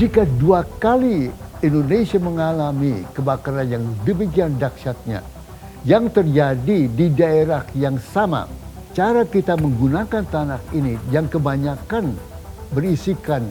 Jika 2 kali Indonesia mengalami kebakaran yang demikian dahsyatnya, yang terjadi di daerah yang sama, cara kita menggunakan tanah ini yang kebanyakan berisikan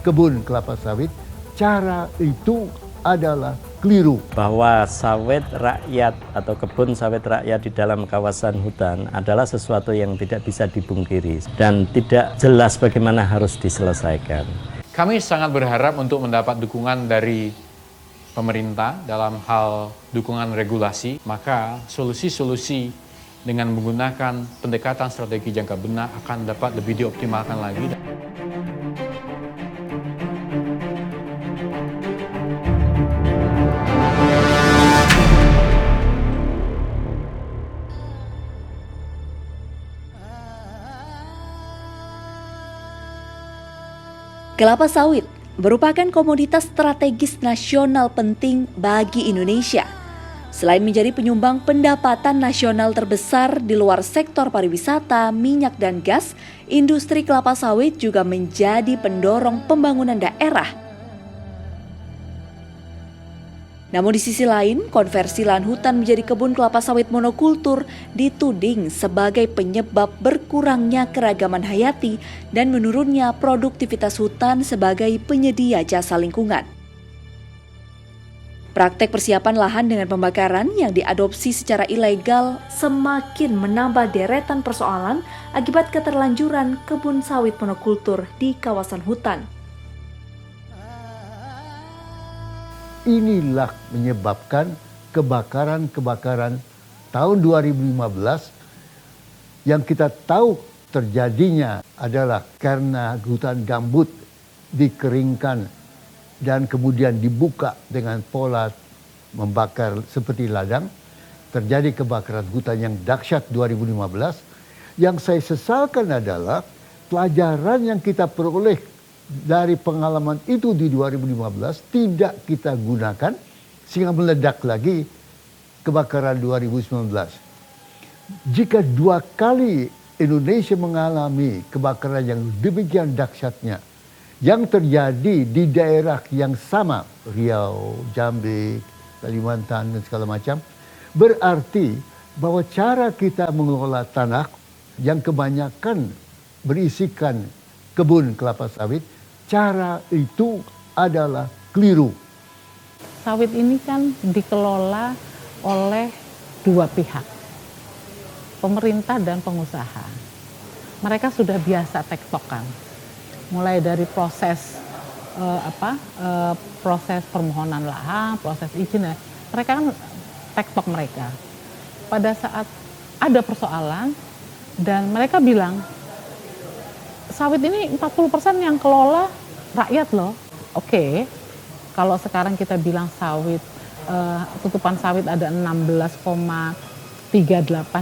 kebun kelapa sawit, cara itu adalah keliru. Bahwa sawit rakyat atau kebun sawit rakyat di dalam kawasan hutan adalah sesuatu yang tidak bisa dipungkiri dan tidak jelas bagaimana harus diselesaikan. Kami sangat berharap untuk mendapat dukungan dari pemerintah dalam hal dukungan regulasi, maka solusi-solusi dengan menggunakan pendekatan strategi jangka benah akan dapat lebih dioptimalkan lagi. Kelapa sawit merupakan komoditas strategis nasional penting bagi Indonesia. Selain menjadi penyumbang pendapatan nasional terbesar di luar sektor pariwisata, minyak dan gas, industri kelapa sawit juga menjadi pendorong pembangunan daerah. Namun di sisi lain, konversi lahan hutan menjadi kebun kelapa sawit monokultur dituding sebagai penyebab berkurangnya keragaman hayati dan menurunnya produktivitas hutan sebagai penyedia jasa lingkungan. Praktek persiapan lahan dengan pembakaran yang diadopsi secara ilegal semakin menambah deretan persoalan akibat keterlanjuran kebun sawit monokultur di kawasan hutan. Inilah menyebabkan kebakaran-kebakaran tahun 2015 yang kita tahu terjadinya adalah karena hutan gambut dikeringkan dan kemudian dibuka dengan pola membakar seperti ladang. Terjadi kebakaran hutan yang dahsyat 2015. Yang saya sesalkan adalah pelajaran yang kita peroleh dari pengalaman itu di 2015 tidak kita gunakan sehingga meledak lagi kebakaran 2019. Jika 2 kali Indonesia mengalami kebakaran yang demikian dahsyatnya, yang terjadi di daerah yang sama, Riau, Jambi, Kalimantan dan segala macam, berarti bahwa cara kita mengelola tanah yang kebanyakan berisikan kebun kelapa sawit, cara itu adalah keliru. Sawit ini kan dikelola oleh 2 pihak, pemerintah dan pengusaha. Mereka sudah biasa tektokan, mulai dari proses proses permohonan lahan, proses izin, mereka kan tektok mereka. Pada saat ada persoalan dan mereka bilang, sawit ini 40% yang kelola rakyat loh. Oke, kalau sekarang kita bilang sawit, tutupan sawit ada 16,38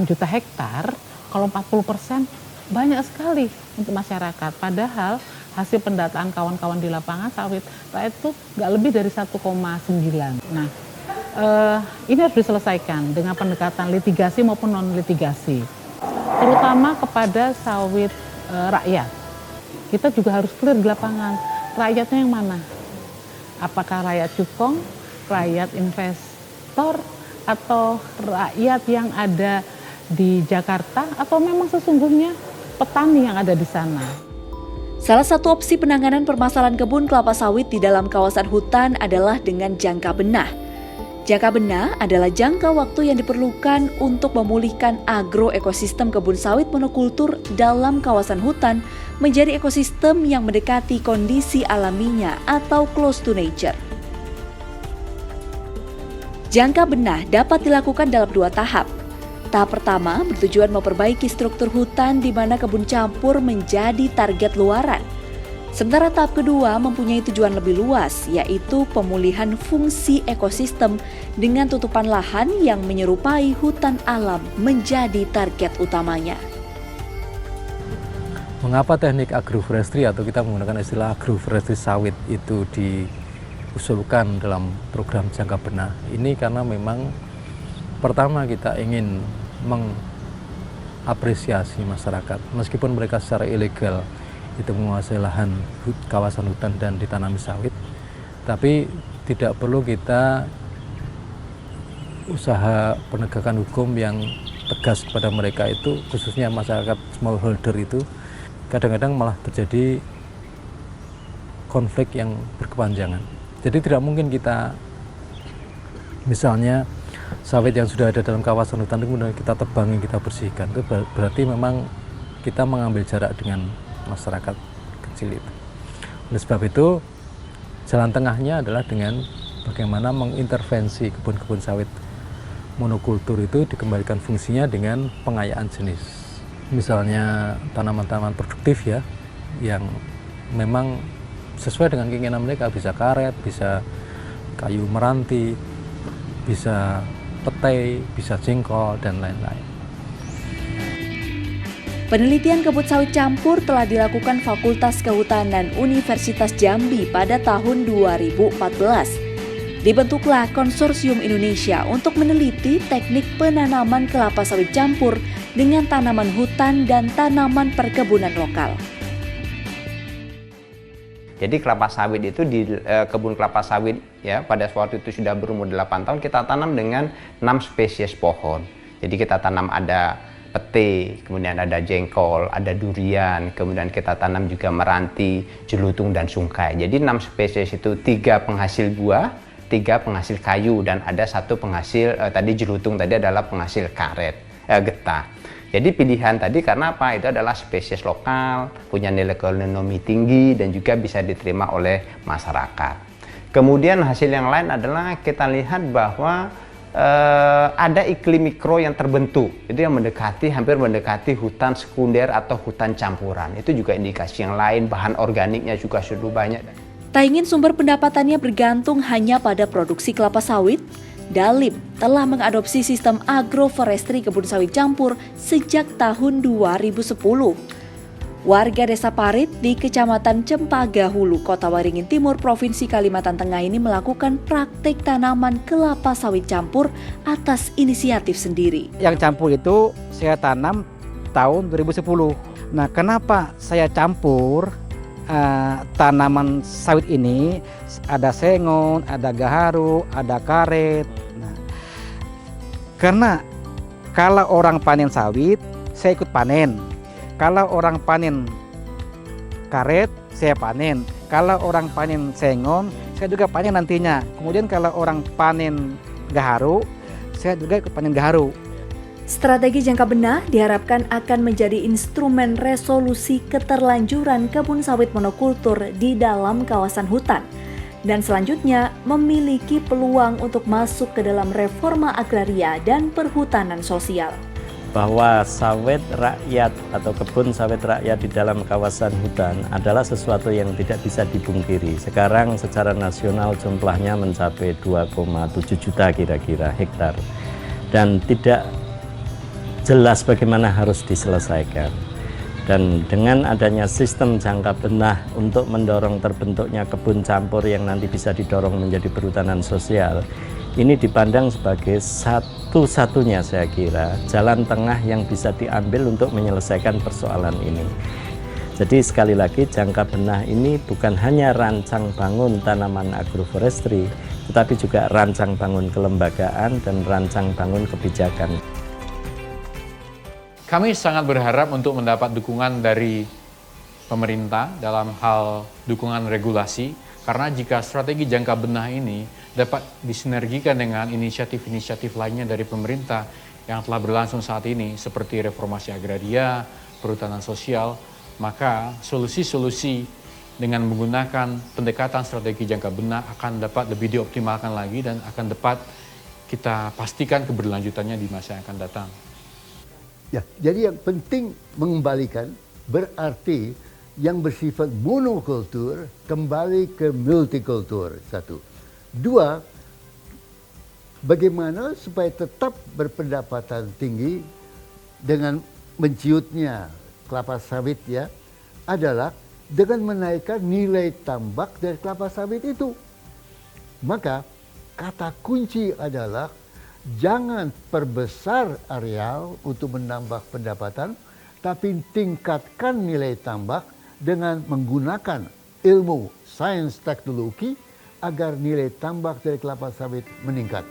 juta hektar, kalau 40% banyak sekali untuk masyarakat. Padahal hasil pendataan kawan-kawan di lapangan sawit rakyat itu nggak lebih dari 1,9. Nah, ini harus diselesaikan dengan pendekatan litigasi maupun non-litigasi, terutama kepada sawit rakyat. Kita juga harus clear di lapangan, rakyatnya yang mana? Apakah rakyat cukong, rakyat investor, atau rakyat yang ada di Jakarta, atau memang sesungguhnya petani yang ada di sana? Salah satu opsi penanganan permasalahan kebun kelapa sawit di dalam kawasan hutan adalah dengan jangka benah. Jangka benah adalah jangka waktu yang diperlukan untuk memulihkan agroekosistem kebun sawit monokultur dalam kawasan hutan menjadi ekosistem yang mendekati kondisi alaminya atau close to nature. Jangka benah dapat dilakukan dalam 2 tahap. Tahap pertama bertujuan memperbaiki struktur hutan di mana kebun campur menjadi target luaran. Sementara tahap kedua mempunyai tujuan lebih luas, yaitu pemulihan fungsi ekosistem dengan tutupan lahan yang menyerupai hutan alam menjadi target utamanya. Mengapa teknik agroforestry atau kita menggunakan istilah agroforestry sawit itu diusulkan dalam program jangka benah? Ini karena memang pertama kita ingin mengapresiasi masyarakat, meskipun mereka secara ilegal itu menguasai lahan kawasan hutan dan ditanami sawit, Tapi tidak perlu kita usaha penegakan hukum yang tegas kepada mereka itu, khususnya masyarakat smallholder itu, kadang-kadang malah terjadi konflik yang berkepanjangan. Jadi tidak mungkin kita, misalnya sawit yang sudah ada dalam kawasan hutan itu kemudian kita tebangi, kita bersihkan. Itu berarti memang kita mengambil jarak dengan masyarakat kecil itu. Oleh sebab itu, jalan tengahnya adalah dengan bagaimana mengintervensi kebun-kebun sawit monokultur itu dikembalikan fungsinya dengan pengayaan jenis. Misalnya tanaman-tanaman produktif ya, yang memang sesuai dengan keinginan mereka, bisa karet, bisa kayu meranti, bisa petai, bisa jengkol, dan lain-lain. Penelitian kebun sawit campur telah dilakukan Fakultas Kehutanan Universitas Jambi pada tahun 2014. Dibentuklah Konsorsium Indonesia untuk meneliti teknik penanaman kelapa sawit campur dengan tanaman hutan dan tanaman perkebunan lokal. Jadi kelapa sawit itu di kebun kelapa sawit ya pada waktu itu sudah berumur 8 tahun kita tanam dengan 6 spesies pohon. Jadi kita tanam ada pete, kemudian ada jengkol, ada durian, kemudian kita tanam juga meranti, jelutung dan sungkai. Jadi 6 spesies itu 3 penghasil buah, 3 penghasil kayu, dan ada 1 penghasil tadi jelutung tadi adalah penghasil karet, getah. Jadi pilihan tadi karena apa? Itu adalah spesies lokal, punya nilai ekonomi tinggi dan juga bisa diterima oleh masyarakat. Kemudian hasil yang lain adalah kita lihat bahwa ada iklim mikro yang terbentuk, itu yang hampir mendekati hutan sekunder atau hutan campuran. Itu juga indikasi yang lain, bahan organiknya juga sudah banyak. Tak ingin sumber pendapatannya bergantung hanya pada produksi kelapa sawit, Dalim telah mengadopsi sistem agroforestry kebun sawit campur sejak tahun 2010. Warga Desa Parit di Kecamatan Cempaka Hulu, Kota Waringin Timur, Provinsi Kalimantan Tengah ini melakukan praktik tanaman kelapa sawit campur atas inisiatif sendiri. Yang campur itu saya tanam tahun 2010. Nah, kenapa saya campur tanaman sawit ini? Ada sengon, ada gaharu, ada karet. Nah, karena kalau orang panen sawit, saya ikut panen. Kalau orang panen karet, saya panen. Kalau orang panen sengon, saya juga panen nantinya. Kemudian kalau orang panen gaharu, saya juga ikut panen gaharu. Strategi jangka benah diharapkan akan menjadi instrumen resolusi keterlanjuran kebun sawit monokultur di dalam kawasan hutan, dan selanjutnya memiliki peluang untuk masuk ke dalam reforma agraria dan perhutanan sosial. Bahwa sawit rakyat atau kebun sawit rakyat di dalam kawasan hutan adalah sesuatu yang tidak bisa dipungkiri. Sekarang secara nasional jumlahnya mencapai 2,7 juta kira-kira hektar, dan tidak jelas bagaimana harus diselesaikan. Dan dengan adanya sistem jangka benah untuk mendorong terbentuknya kebun campur yang nanti bisa didorong menjadi perhutanan sosial, ini dipandang sebagai satu-satunya saya kira jalan tengah yang bisa diambil untuk menyelesaikan persoalan ini. Jadi sekali lagi, jangka benah ini bukan hanya rancang bangun tanaman agroforestry, tetapi juga rancang bangun kelembagaan dan rancang bangun kebijakan. Kami sangat berharap untuk mendapat dukungan dari pemerintah dalam hal dukungan regulasi, karena jika strategi jangka benah ini dapat disinergikan dengan inisiatif-inisiatif lainnya dari pemerintah yang telah berlangsung saat ini, seperti reformasi agraria, perhutanan sosial, maka solusi-solusi dengan menggunakan pendekatan strategi jangka benah akan dapat lebih dioptimalkan lagi dan akan dapat kita pastikan keberlanjutannya di masa yang akan datang. Ya, jadi yang penting mengembalikan berarti yang bersifat monokultur kembali ke multikultur, 1. 2, bagaimana supaya tetap berpendapatan tinggi dengan menciutnya kelapa sawit ya, adalah dengan menaikkan nilai tambah dari kelapa sawit itu. Maka kata kunci adalah jangan perbesar areal untuk menambah pendapatan, tapi tingkatkan nilai tambah dengan menggunakan ilmu sains teknologi agar nilai tambak dari kelapa sawit meningkat.